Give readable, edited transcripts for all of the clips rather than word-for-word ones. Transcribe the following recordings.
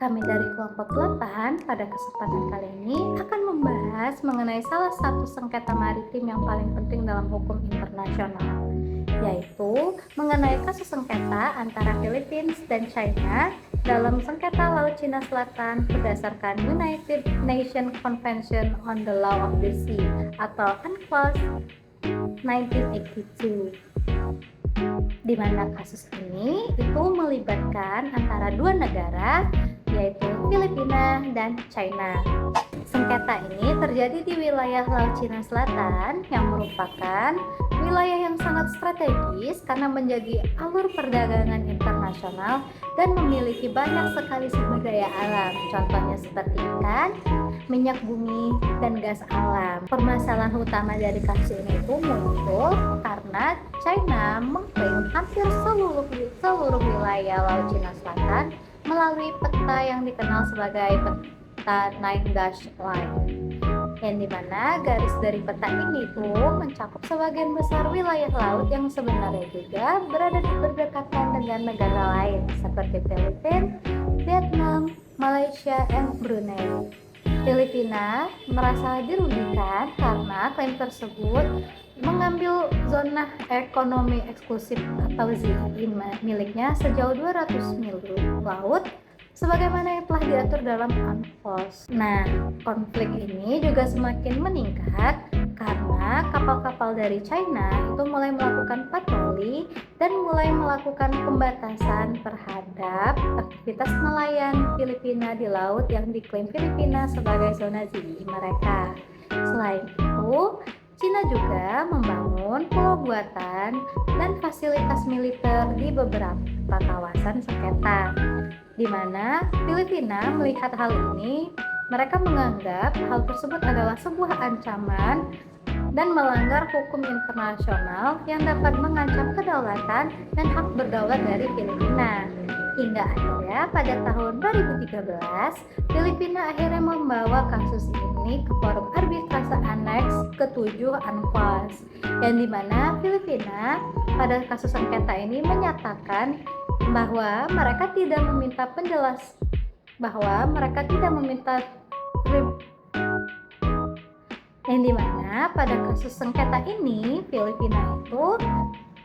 Kami dari kelompok 8 pada kesempatan kali ini akan membahas mengenai salah satu sengketa maritim yang paling penting dalam hukum internasional, yaitu mengenai kasus sengketa antara Philippines dan China dalam sengketa Laut Cina Selatan berdasarkan United Nations Convention on the Law of the Sea atau UNCLOS 1982. Di mana kasus ini itu melibatkan antara dua negara, yaitu Filipina dan China. Sengketa ini terjadi di wilayah Laut Cina Selatan yang merupakan wilayah yang sangat strategis karena menjadi alur perdagangan internasional dan memiliki banyak sekali sumber daya alam, contohnya seperti ikan, minyak bumi, dan gas alam. Permasalahan utama dari kasus ini itu muncul karena China mengklaim hampir seluruh wilayah Laut Cina Selatan melalui peta yang dikenal sebagai peta Nine Dash Line, yang dimana garis dari peta ini tuh mencakup sebagian besar wilayah laut yang sebenarnya juga berada di berdekatan dengan negara lain seperti Filipina, Vietnam, Malaysia, dan Brunei. Filipina merasa dirugikan karena klaim tersebut mengambil zona ekonomi eksklusif atau ZEE miliknya sejauh 200 mil laut sebagaimana yang telah diatur dalam UNCLOS. Nah, konflik ini juga semakin meningkat karena kapal-kapal dari China itu mulai melakukan patroli dan mulai melakukan pembatasan terhadap aktivitas nelayan Filipina di laut yang diklaim Filipina sebagai zona ZEE mereka. Selain itu, Cina juga membangun pulau buatan dan fasilitas militer di beberapa kawasan sengketa, di mana Filipina melihat hal ini, mereka menganggap hal tersebut adalah sebuah ancaman dan melanggar hukum internasional yang dapat mengancam kedaulatan dan hak berdaulat dari Filipina. Hingga akhirnya pada tahun 2013, Filipina akhirnya membawa kasus ini ke forum arbitrase aneks ke-7 UNCLOS, yang dimana Filipina pada kasus sengketa ini menyatakan bahwa mereka tidak meminta yang dimana pada kasus sengketa ini Filipina itu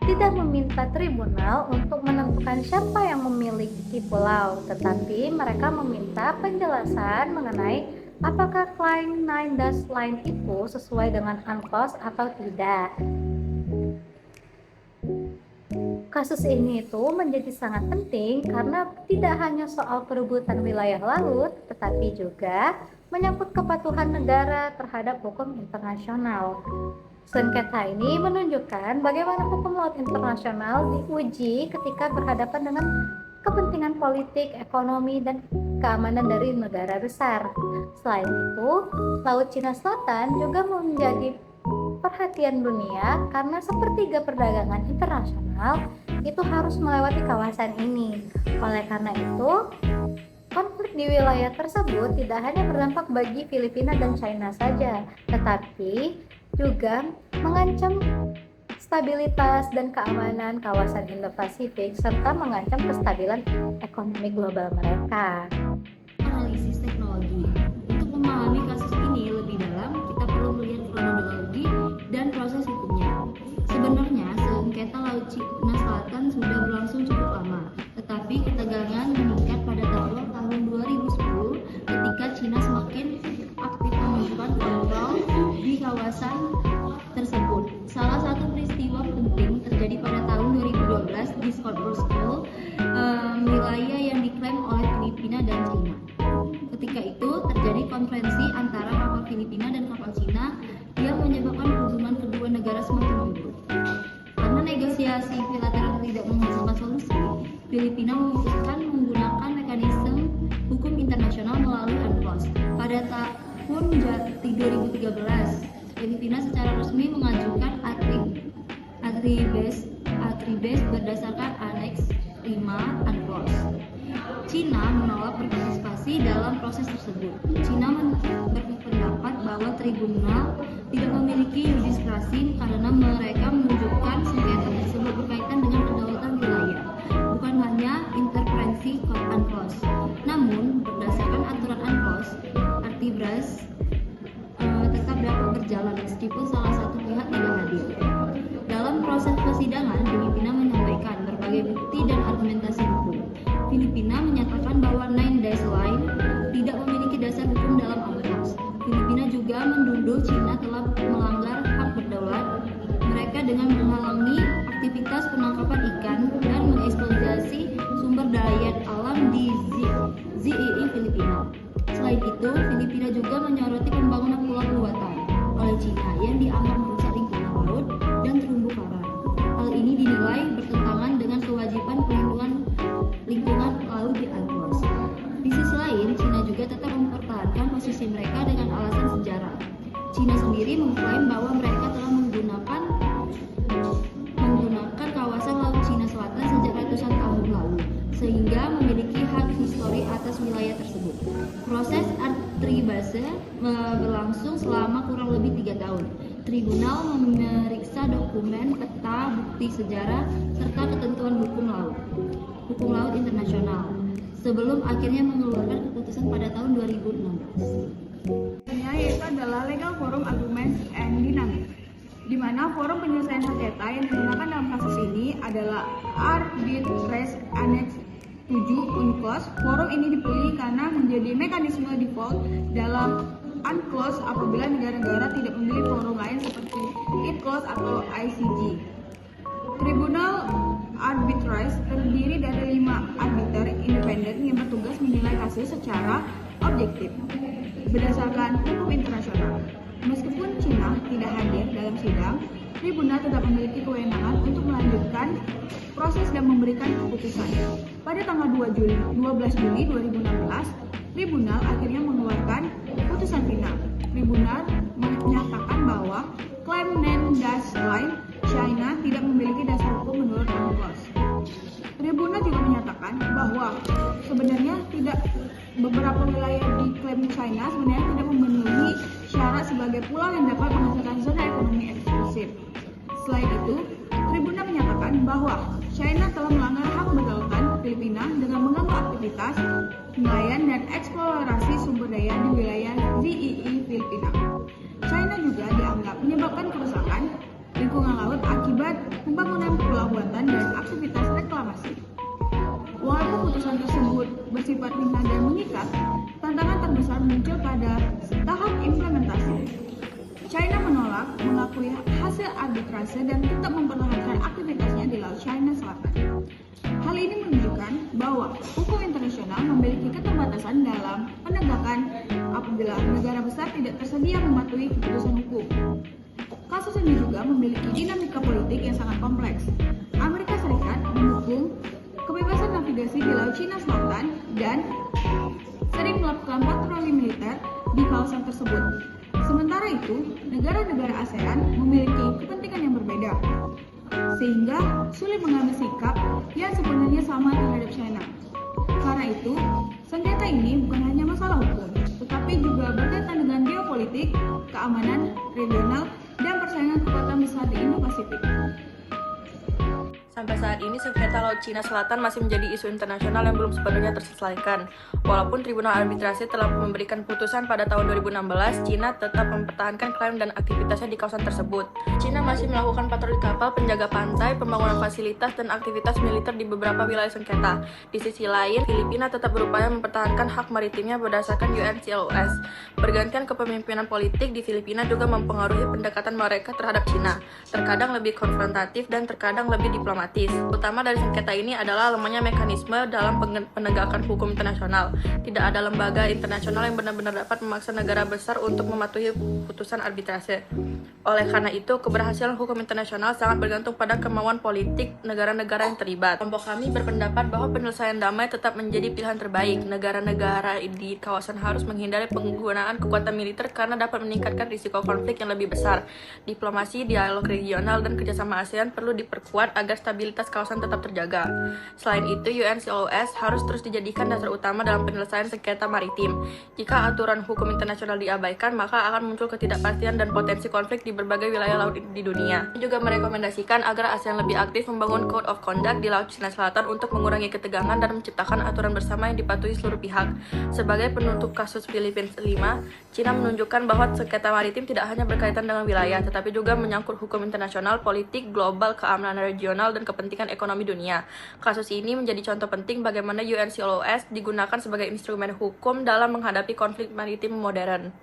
tidak meminta tribunal untuk menentukan siapa yang memiliki pulau, tetapi mereka meminta penjelasan mengenai apakah klaim Nine Dash Line itu sesuai dengan UNCLOS atau tidak. Kasus ini itu menjadi sangat penting karena tidak hanya soal perebutan wilayah laut, tetapi juga menyangkut kepatuhan negara terhadap hukum internasional. Sengketa ini menunjukkan bagaimana hukum laut internasional diuji ketika berhadapan dengan kepentingan politik, ekonomi, dan keamanan dari negara besar. Selain itu, Laut Cina Selatan juga menjadi perhatian dunia karena sepertiga perdagangan internasional itu harus melewati kawasan ini. Oleh karena itu, konflik di wilayah tersebut tidak hanya berdampak bagi Filipina dan China saja, tetapi juga mengancam stabilitas dan keamanan kawasan Indo-Pasifik serta mengancam kestabilan ekonomi global mereka. Analisis teknologi. Untuk memahami kasus ini lebih dalam, kita perlu melihat kronologi dan proses hukumnya. Sebenarnya sengketa Laut Cina Selatan sudah berlangsung cukup lama, tetapi ketegangan meningkat pada tahun 2010 ketika Cina semakin aktif menunjukkan kontrol di kawasan tersebut. Salah satu peristiwa penting terjadi pada tahun 2012 di Scarborough Shoal, wilayah yang diklaim oleh Filipina dan China. Ketika itu terjadi konferensi antara kapal Filipina dan kapal China yang menyebabkan hubungan kedua negara semakin memburuk. Karena negosiasi bilateral tidak menghasilkan solusi, Filipina memutuskan menggunakan mekanisme hukum internasional melalui UNCLOS. Pada tahun 2013, Filipina secara resmi mengajukan Atribes berdasarkan Aneks 5 UNCLOS. China menolak berpartisipasi dalam proses tersebut. China berpendapat bahwa tribunal tidak memiliki yudiskrasi karena mereka menunjukkan sengketa tersebut berkaitan dengan kedaulatan wilayah, bukan hanya intervensi UNCLOS. Namun, arbitrase tetap dapat berjalan meskipun salah satu pihak tidak hadir. Dalam proses persidangan, Filipina menyampaikan berbagai bukti dan argumentasi hukum. Filipina menyatakan bahwa Nine Days Line tidak memiliki dasar hukum dalam UNCLOS. Filipina juga menuduh Cina telah melanggar hak berdaulat mereka dengan menghalangi aktivitas penangkapan ikan dan mengeksploitasi sumber daya alam di ZEE Filipina. Selain itu, Filipina juga menyoroti pembangunan pulau buatan oleh Cina yang dianggap merusak lingkungan laut dan terumbu karang. Hal ini dinilai bertentangan dengan kewajiban perlindungan lingkungan laut di UNCLOS. Di sisi lain, Cina juga tetap mempertahankan posisi mereka dengan alasan sejarah. Cina sendiri mengklaim bahwa mereka telah menggunakan kawasan Laut Cina Selatan sejak ratusan tahun lalu, sehingga memiliki hak histori atas wilayah tersebut. Proses arbitrase berlangsung selama kurang lebih 3 tahun. Tribunal memeriksa dokumen, peta, bukti sejarah, serta ketentuan hukum laut internasional, sebelum akhirnya mengeluarkan keputusan pada tahun 2016. Yaitu adalah Legal Forum Arguments and Dynamics, di mana forum penyelesaian sengketa yang digunakan dalam kasus ini adalah Arbitrage Annex 7 UNCLOS. Forum ini dipilih karena menjadi mekanisme default dalam UNCLOS apabila negara-negara tidak memilih forum lain seperti ICCLOS atau ICJ. Tribunal Arbitrage terdiri dari 5 arbiter independen yang bertugas menilai kasus secara objektif berdasarkan hukum internasional. Meskipun Cina tidak hadir dalam sidang, tribunal tetap memiliki kewenangan untuk melanjutkan proses dan memberikan keputusan. Pada tanggal 12 Juli 2016, tribunal akhirnya mengeluarkan keputusan final. Tribunal menyatakan bahwa klaim Nine Days Line China tidak memiliki dasar hukum menurut UNCLOS. Tribunal juga menyatakan bahwa sebenarnya beberapa wilayah di klaim China sebenarnya tidak memenuhi syarat sebagai pulau yang dapat menghasilkan zona ekonomi eksklusif. Selain itu, tribunal menyatakan bahwa China telah melanggar hak berdaulatan Filipina dengan mengganggu aktivitas nelayan dan eksplorasi sumber daya di wilayah ZEE Filipina. China juga dianggap menyebabkan kerusakan lingkungan laut akibat pembangunan pulau buatan dan aktivitas reklamasi. Walaupun putusan tersebut bersifat ringan dan mengikat, tantangan terbesar muncul pada tahap implementasi. China menolak mengakui hasil arbitrase dan tetap mempertahankan aktivitasnya di Laut China Selatan. Hal ini menunjukkan bahwa hukum internasional memiliki keterbatasan dalam penegakan apabila negara besar tidak tersedia mematuhi keputusan hukum. Kasus ini juga memiliki dinamika politik yang sangat kompleks. Amerika Serikat mendukung kebebasan navigasi di Laut Cina Selatan dan sering melakukan patroli militer di kawasan tersebut. Sementara itu, negara-negara ASEAN memiliki kepentingan yang berbeda, sehingga sulit mengambil sikap yang sebenarnya sama terhadap China. Karena itu, sengketa ini bukan hanya masalah hukum, tetapi juga berkaitan dengan geopolitik, keamanan regional, dan persaingan kekuatan besar di Indo-Pasifik. Sampai saat ini, sengketa Laut Cina Selatan masih menjadi isu internasional yang belum sepenuhnya terselesaikan. Walaupun Tribunal Arbitrase telah memberikan putusan pada tahun 2016, Cina tetap mempertahankan klaim dan aktivitasnya di kawasan tersebut. Cina masih melakukan patroli kapal, penjaga pantai, pembangunan fasilitas, dan aktivitas militer di beberapa wilayah sengketa. Di sisi lain, Filipina tetap berupaya mempertahankan hak maritimnya berdasarkan UNCLOS. Bergantian kepemimpinan politik di Filipina juga mempengaruhi pendekatan mereka terhadap Cina, terkadang lebih konfrontatif dan terkadang lebih diplomatis. Utama dari sengketa ini adalah lemahnya mekanisme dalam penegakan hukum internasional. Tidak ada lembaga internasional yang benar-benar dapat memaksa negara besar untuk mematuhi putusan arbitrase. Oleh karena itu, keberhasilan hukum internasional sangat bergantung pada kemauan politik negara-negara yang terlibat. Kelompok kami berpendapat bahwa penyelesaian damai tetap menjadi pilihan terbaik. Negara-negara di kawasan harus menghindari penggunaan kekuatan militer karena dapat meningkatkan risiko konflik yang lebih besar. Diplomasi, dialog regional, dan kerjasama ASEAN perlu diperkuat agar stabilitas kawasan tetap terjaga. Selain itu, UNCLOS harus terus dijadikan dasar utama dalam penyelesaian sengketa maritim. Jika aturan hukum internasional diabaikan, maka akan muncul ketidakpastian dan potensi konflik di di berbagai wilayah laut di dunia. Dia juga merekomendasikan agar ASEAN lebih aktif membangun Code of Conduct di Laut Cina Selatan untuk mengurangi ketegangan dan menciptakan aturan bersama yang dipatuhi seluruh pihak. Sebagai penutup kasus Filipina 5, Cina menunjukkan bahwa sengketa maritim tidak hanya berkaitan dengan wilayah, tetapi juga menyangkut hukum internasional, politik, global, keamanan regional, dan kepentingan ekonomi dunia. Kasus ini menjadi contoh penting bagaimana UNCLOS digunakan sebagai instrumen hukum dalam menghadapi konflik maritim modern.